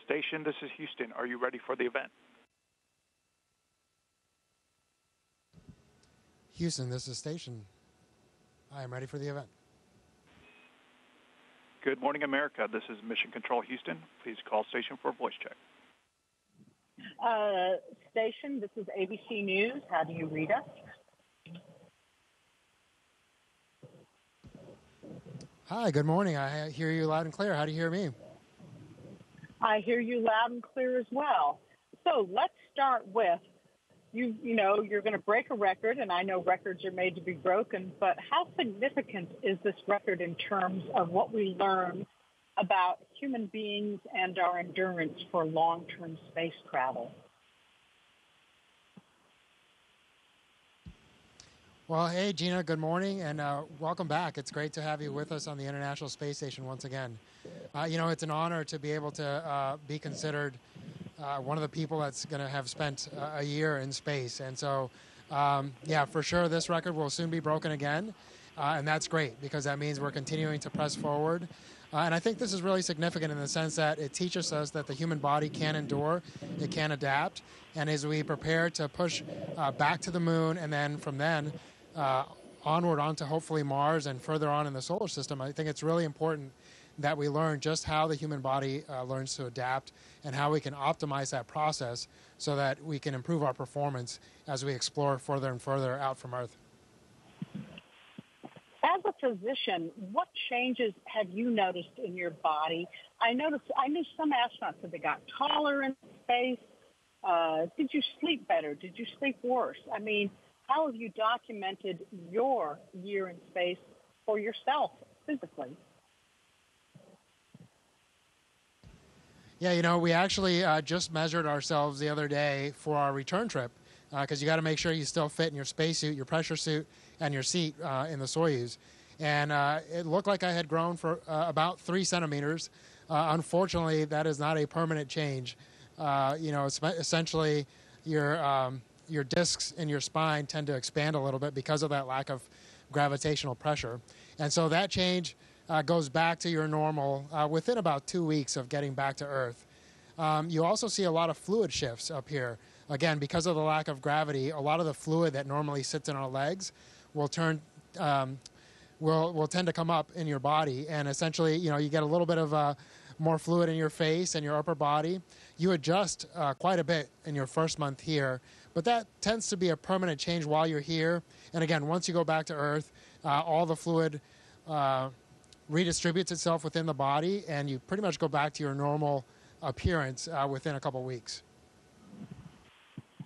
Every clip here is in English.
Station, this is Houston. Are you ready for the event? Houston, this is Station. I am ready for the event. Good morning, America. This is Mission Control Houston. Please call station for a voice check. Station, this is ABC News. How do you read us? Hi, good morning. I hear you loud and clear. How do you hear me? I hear you loud and clear as well. So let's start with, you know, you're going to break a record, and I know records are made to be broken, but how significant is this record in terms of what we learn about human beings and our endurance for long-term space travel? Well, hey, Gina, good morning, and welcome back. It's great to have you with us on the International Space Station once again. You know, it's an honor to be able to be considered one of the people that's going to have spent a year in space. And so, yeah, for sure, this record will soon be broken again, and that's great because that means we're continuing to press forward. And I think this is really significant in the sense that it teaches us that the human body can endure, it can adapt, and as we prepare to push back to the moon and then from then onward onto hopefully Mars and further on in the solar system, I think it's really important that we learn just how the human body learns to adapt and how we can optimize that process so that we can improve our performance as we explore further and further out from Earth. As a physician, what changes have you noticed in your body? I knew some astronauts that they got taller in space. Did you sleep better? Did you sleep worse? I mean, how have you documented your year in space for yourself physically? Yeah, you know, we actually just measured ourselves the other day for our return trip because you got to make sure you still fit in your spacesuit, your pressure suit, and your seat in the Soyuz. And it looked like I had grown for about 3 centimeters. Unfortunately, that is not a permanent change. You know, essentially your discs in your spine tend to expand a little bit because of that lack of gravitational pressure. And so that change goes back to your normal within about 2 weeks of getting back to Earth. You also see a lot of fluid shifts up here. Again, because of the lack of gravity, a lot of the fluid that normally sits in our legs will tend to come up in your body. And essentially, you know, you get a little bit of more fluid in your face and your upper body. You adjust quite a bit in your first month here, but that tends to be a permanent change while you're here. And again, once you go back to Earth, all the fluid redistributes itself within the body, and you pretty much go back to your normal appearance within a couple weeks.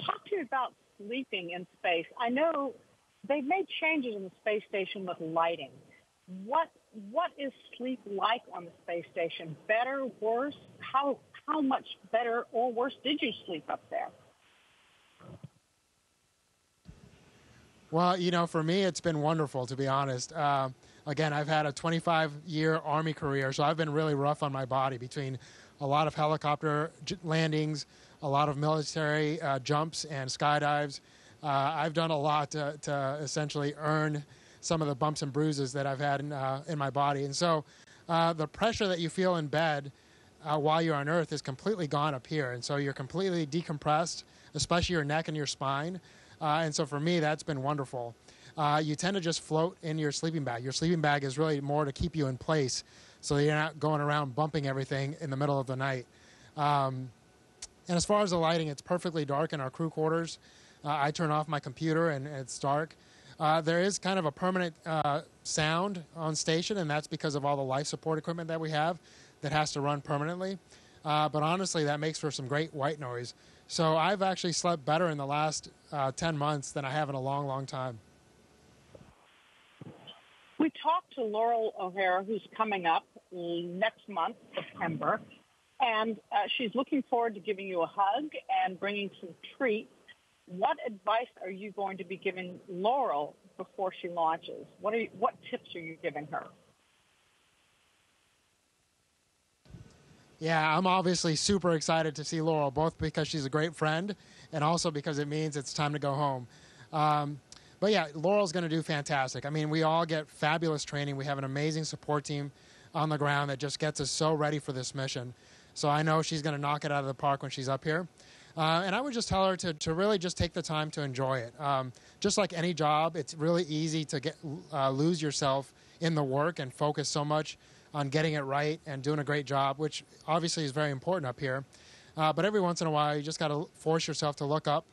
Talk to me about sleeping in space. I know they've made changes in the space station with lighting. What is sleep like on the space station? Better, worse? How much better or worse did you sleep up there? Well, you know, for me, it's been wonderful, to be honest. Again, I've had a 25-year Army career, so I've been really rough on my body between a lot of helicopter landings, a lot of military jumps and skydives. I've done a lot to essentially earn some of the bumps and bruises that I've had in my body. And so the pressure that you feel in bed while you're on Earth is completely gone up here. And so you're completely decompressed, especially your neck and your spine. And so for me, that's been wonderful. You tend to just float in your sleeping bag. Your sleeping bag is really more to keep you in place so that you're not going around bumping everything in the middle of the night. And as far as the lighting, it's perfectly dark in our crew quarters. I turn off my computer and it's dark. There is kind of a permanent sound on station, and that's because of all the life support equipment that we have that has to run permanently. But honestly, that makes for some great white noise. So I've actually slept better in the last 10 months than I have in a long, long time. We talked to Laurel O'Hara, who's coming up next month, September, and she's looking forward to giving you a hug and bringing some treats. What advice are you going to be giving Laurel before she launches? What tips are you giving her? Yeah, I'm obviously super excited to see Laurel, both because she's a great friend and also because it means it's time to go home. But yeah, Laurel's going to do fantastic. I mean, we all get fabulous training. We have an amazing support team on the ground that just gets us so ready for this mission. So I know she's going to knock it out of the park when she's up here. And I would just tell her to really just take the time to enjoy it. Just like any job, it's really easy to lose yourself in the work and focus so much on getting it right and doing a great job, which obviously is very important up here. But every once in a while, you just got to force yourself to look up,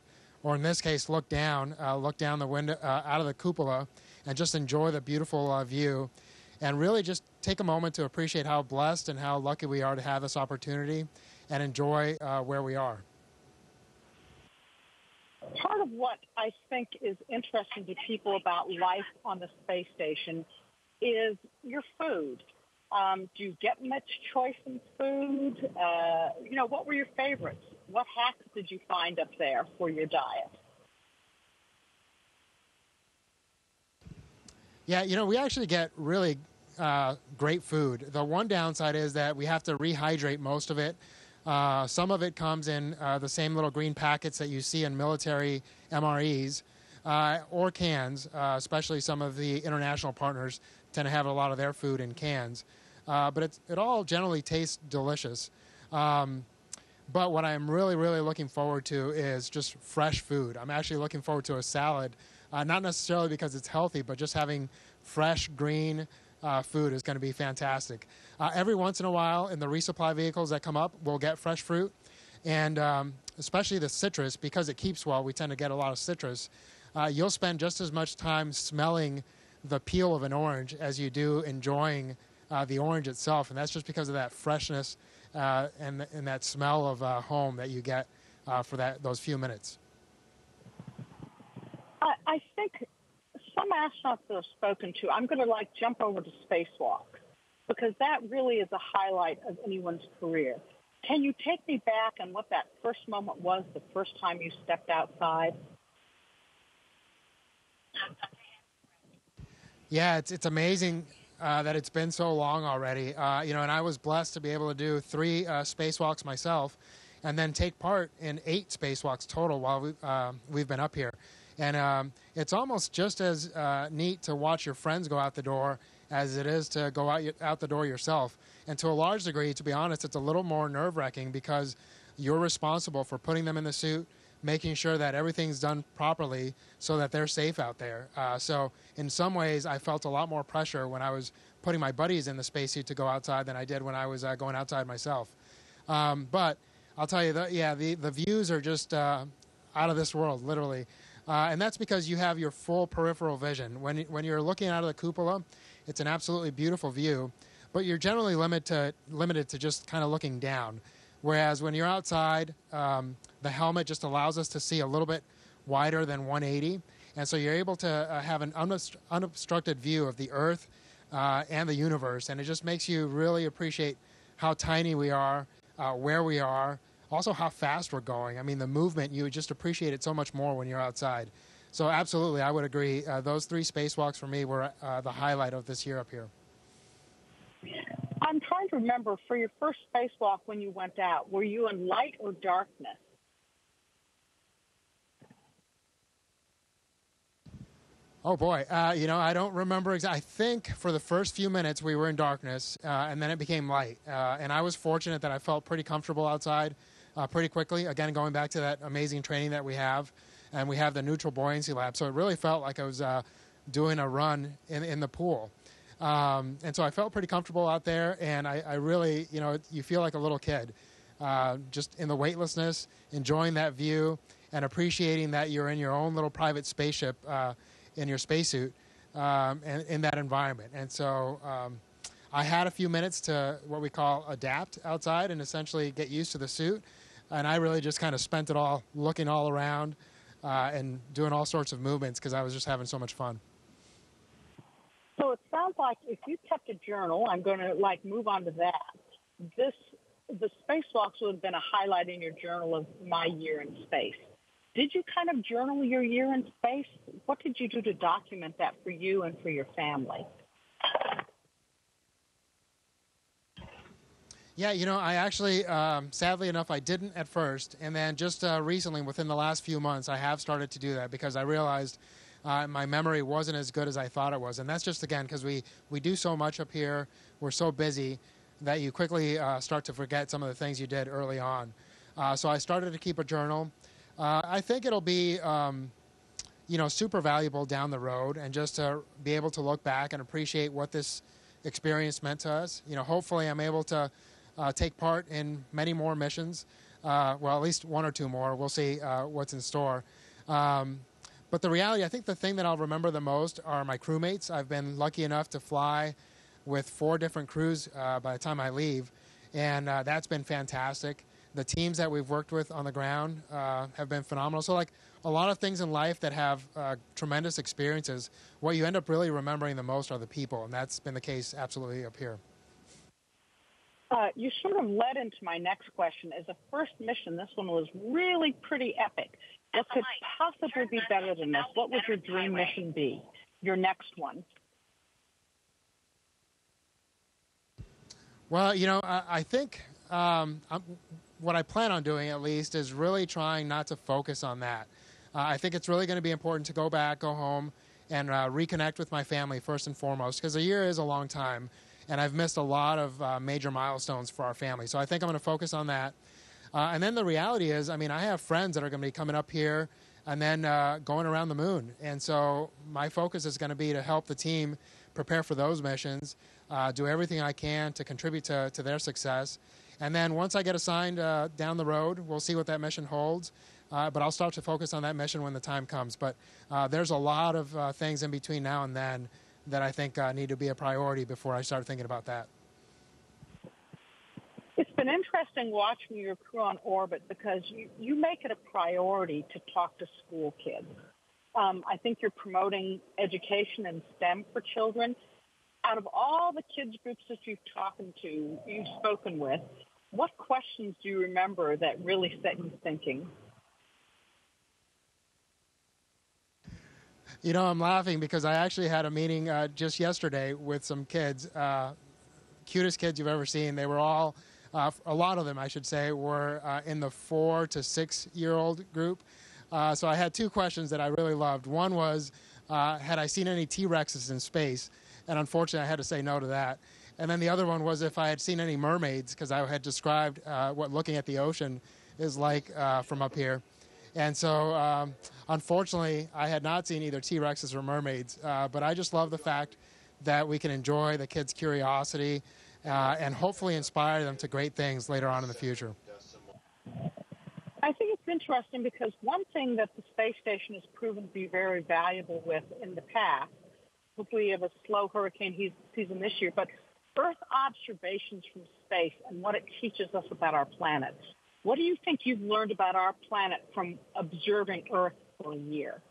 or in this case, look down the window, out of the cupola, and just enjoy the beautiful view. And really just take a moment to appreciate how blessed and how lucky we are to have this opportunity and enjoy where we are. Part of what I think is interesting to people about life on the space station is your food. Do you get much choice in food? What were your favorites? What hacks did you find up there for your diet? Yeah, we actually get really great food. The one downside is that we have to rehydrate most of it. Some of it comes in the same little green packets that you see in military MREs or cans, especially some of the international partners tend to have a lot of their food in cans. But it all generally tastes delicious. But what I'm really, really looking forward to is just fresh food. I'm actually looking forward to a salad, not necessarily because it's healthy, but just having fresh, green food is going to be fantastic. Every once in a while, in the resupply vehicles that come up, we'll get fresh fruit. And especially the citrus, because it keeps well, we tend to get a lot of citrus. You'll spend just as much time smelling the peel of an orange as you do enjoying the orange itself. And that's just because of that freshness and that smell of home that you get for those few minutes. I think some astronauts that I've spoken to, I'm going to jump over to spacewalk because that really is a highlight of anyone's career. Can you take me back on what that first moment was, the first time you stepped outside? Yeah, it's amazing that it's been so long already. And I was blessed to be able to do 3 spacewalks myself and then take part in 8 spacewalks total while we've been up here. And it's almost just as neat to watch your friends go out the door as it is to go out the door yourself. And to a large degree, to be honest, it's a little more nerve-wracking because you're responsible for putting them in the suit, making sure that everything's done properly so that they're safe out there. So in some ways, I felt a lot more pressure when I was putting my buddies in the spacesuit to go outside than I did when I was going outside myself. But I'll tell you, the views are just out of this world, literally. And that's because you have your full peripheral vision. When you're looking out of the cupola, it's an absolutely beautiful view, but you're generally limited to just kind of looking down. Whereas when you're outside, the helmet just allows us to see a little bit wider than 180. And so you're able to have an unobstructed view of the Earth and the universe. And it just makes you really appreciate how tiny we are, where we are, also how fast we're going. I mean, the movement, you just appreciate it so much more when you're outside. So absolutely, I would agree. Those 3 spacewalks for me were the highlight of this year up here. I'm trying to remember, for your first spacewalk when you went out, were you in light or darkness? Oh, boy. I don't remember exactly. I think for the first few minutes we were in darkness, and then it became light. And I was fortunate that I felt pretty comfortable outside pretty quickly. Again, going back to that amazing training that we have, and we have the neutral buoyancy lab. So it really felt like I was doing a run in the pool. And so I felt pretty comfortable out there, and I really, you feel like a little kid, just in the weightlessness, enjoying that view, and appreciating that you're in your own little private spaceship in your spacesuit and in that environment. And so I had a few minutes to what we call adapt outside and essentially get used to the suit. And I really just kind of spent it all looking all around and doing all sorts of movements because I was just having so much fun. So it sounds like if you kept a journal, I'm going to move on to that. The spacewalks would have been a highlight in your journal of my year in space. Did you kind of journal your year in space? What did you do to document that for you and for your family? Yeah, I actually, sadly enough, I didn't at first. And then just recently, within the last few months, I have started to do that because I realized my memory wasn't as good as I thought it was. And that's just, again, because we do so much up here. We're so busy that you quickly start to forget some of the things you did early on. So I started to keep a journal. I think it'll be super valuable down the road, and just to be able to look back and appreciate what this experience meant to us. Hopefully I'm able to take part in many more missions. Well, at least one or two more. We'll see what's in store. But the reality, I think the thing that I'll remember the most are my crewmates. I've been lucky enough to fly with 4 different crews by the time I leave, and that's been fantastic. The teams that we've worked with on the ground have been phenomenal. So like a lot of things in life that have tremendous experiences, what you end up really remembering the most are the people, and that's been the case absolutely up here. You sort of led into my next question. As a first mission, this one was really pretty epic. What could possibly be better than this? What would your dream mission be, your next one? Well, I think what I plan on doing, at least, is really trying not to focus on that. I think it's really going to be important to go back, go home, and reconnect with my family first and foremost, because a year is a long time, and I've missed a lot of major milestones for our family. So I think I'm going to focus on that. And then the reality is, I have friends that are going to be coming up here and then going around the moon. And so my focus is going to be to help the team prepare for those missions, do everything I can to contribute to their success. And then once I get assigned down the road, we'll see what that mission holds. But I'll start to focus on that mission when the time comes. But there's a lot of things in between now and then that I think need to be a priority before I start thinking about that. It's been interesting watching your crew on orbit because you make it a priority to talk to school kids. I think you're promoting education in STEM for children. Out of all the kids groups that you've spoken with, what questions do you remember that really set you thinking? I'm laughing because I actually had a meeting just yesterday with some kids, cutest kids you've ever seen. They were all, a lot of them, I should say, were in the 4 to 6 year old group. So I had 2 questions that I really loved. One was, had I seen any T-Rexes in space? And unfortunately, I had to say no to that. And then the other one was if I had seen any mermaids, because I had described what looking at the ocean is like from up here. And so, unfortunately, I had not seen either T-Rexes or mermaids. But I just love the fact that we can enjoy the kids' curiosity and hopefully inspire them to great things later on in the future. I think it's interesting because one thing that the space station has proven to be very valuable with in the past, hopefully we have a slow hurricane season this year, but Earth observations from space and what it teaches us about our planet. What do you think you've learned about our planet from observing Earth for a year?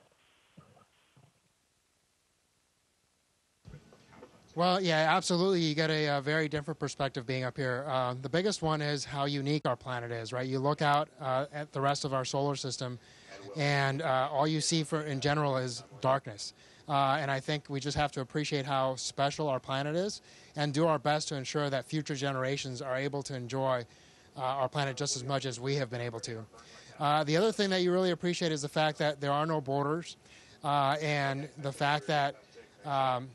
Well, yeah, absolutely. You get a very different perspective being up here. The biggest one is how unique our planet is, right? You look out at the rest of our solar system, and all you see in general is darkness. And I think we just have to appreciate how special our planet is and do our best to ensure that future generations are able to enjoy our planet just as much as we have been able to. The other thing that you really appreciate is the fact that there are no borders and the fact that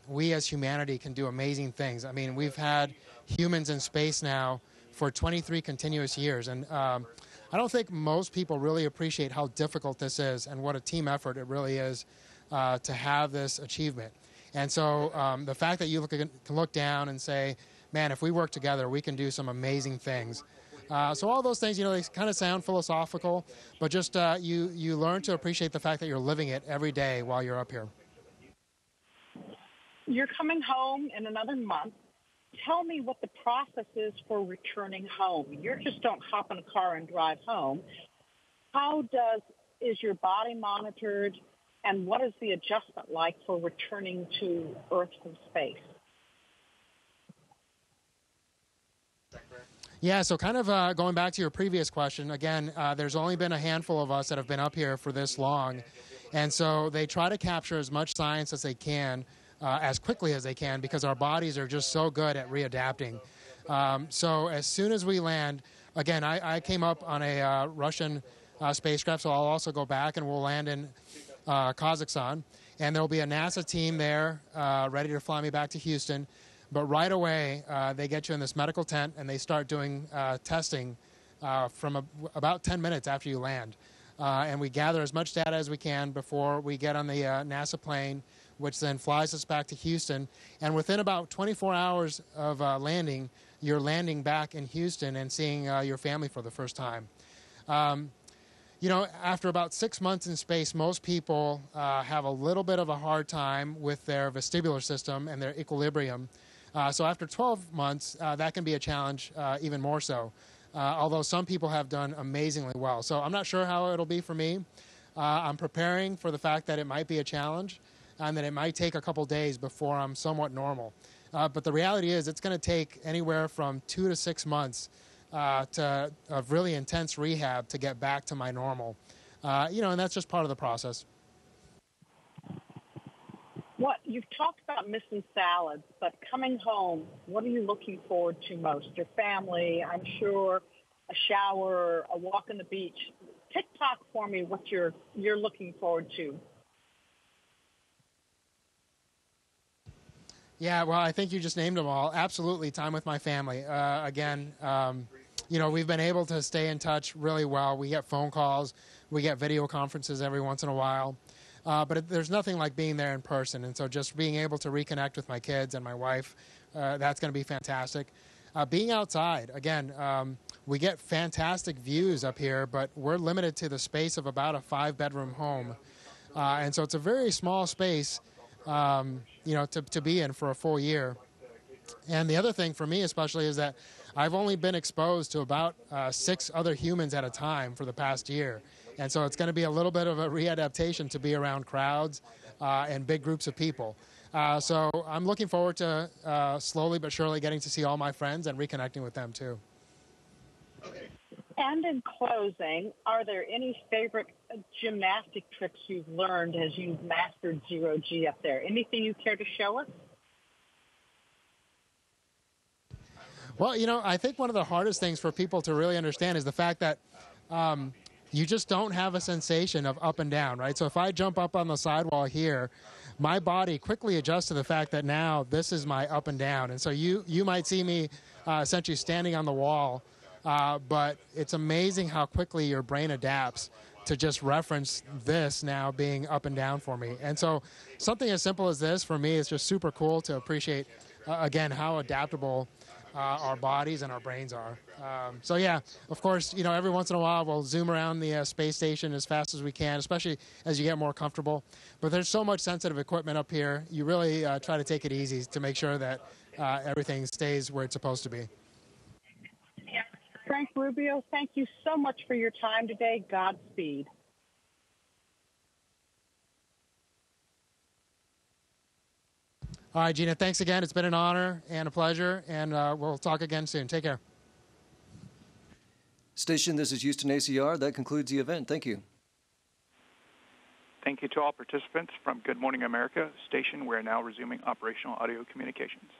we as humanity can do amazing things. We've had humans in space now for 23 continuous years, and I don't think most people really appreciate how difficult this is and what a team effort it really is to have this achievement. And so the fact that you can look down and say, man, if we work together, we can do some amazing things. So all those things, they kind of sound philosophical, but just you learn to appreciate the fact that you're living it every day while you're up here. You're coming home in another month. Tell me what the process is for returning home. You just don't hop in a car and drive home. Is your body monitored, and what is the adjustment like for returning to Earth from space? Yeah, so kind of going back to your previous question, again, there's only been a handful of us that have been up here for this long. And so they try to capture as much science as they can, as quickly as they can, because our bodies are just so good at readapting. So as soon as we land, again, I came up on a Russian spacecraft, so I'll also go back and we'll land in Kazakhstan. And there'll be a NASA team there ready to fly me back to Houston. But right away, they get you in this medical tent and they start doing testing from about 10 minutes after you land. And we gather as much data as we can before we get on the NASA plane, which then flies us back to Houston. And within about 24 hours of landing, you're landing back in Houston and seeing your family for the first time. After about 6 months in space, most people have a little bit of a hard time with their vestibular system and their equilibrium. So after 12 months, that can be a challenge even more so, although some people have done amazingly well. So I'm not sure how it'll be for me. I'm preparing for the fact that it might be a challenge and that it might take a couple days before I'm somewhat normal. But the reality is it's going to take anywhere from 2 to 6 months of really intense rehab to get back to my normal. And that's just part of the process. You've talked about missing salads, but coming home, what are you looking forward to most? Your family, I'm sure, a shower, a walk on the beach. TikTok for me what you're looking forward to. Yeah, well, I think you just named them all. Absolutely, time with my family. We've been able to stay in touch really well. We get phone calls. We get video conferences every once in a while. But there's nothing like being there in person. And so just being able to reconnect with my kids and my wife, that's going to be fantastic. Being outside, again, we get fantastic views up here, but we're limited to the space of about a 5-bedroom home. And so it's a very small space, to be in for a full year. And the other thing for me especially is that I've only been exposed to about 6 other humans at a time for the past year. And so it's going to be a little bit of a readaptation to be around crowds and big groups of people. So I'm looking forward to slowly but surely getting to see all my friends and reconnecting with them too. And in closing, are there any favorite gymnastic tricks you've learned as you've mastered zero-G up there? Anything you care to show us? Well, I think one of the hardest things for people to really understand is the fact that you just don't have a sensation of up and down, right? So if I jump up on the sidewall here, my body quickly adjusts to the fact that now this is my up and down. And so you might see me essentially standing on the wall, but it's amazing how quickly your brain adapts to just reference this now being up and down for me. And so something as simple as this for me is just super cool to appreciate, again, how adaptable our bodies and our brains are. So yeah, of course, every once in a while we'll zoom around the space station as fast as we can, especially as you get more comfortable. But there's so much sensitive equipment up here. You really try to take it easy to make sure that everything stays where it's supposed to be. Frank Rubio, thank you so much for your time today. Godspeed. All right, Gina, thanks again. It's been an honor and a pleasure, and we'll talk again soon. Take care. Station, this is Houston ACR. That concludes the event. Thank you. Thank you to all participants from Good Morning America. Station, we are now resuming operational audio communications.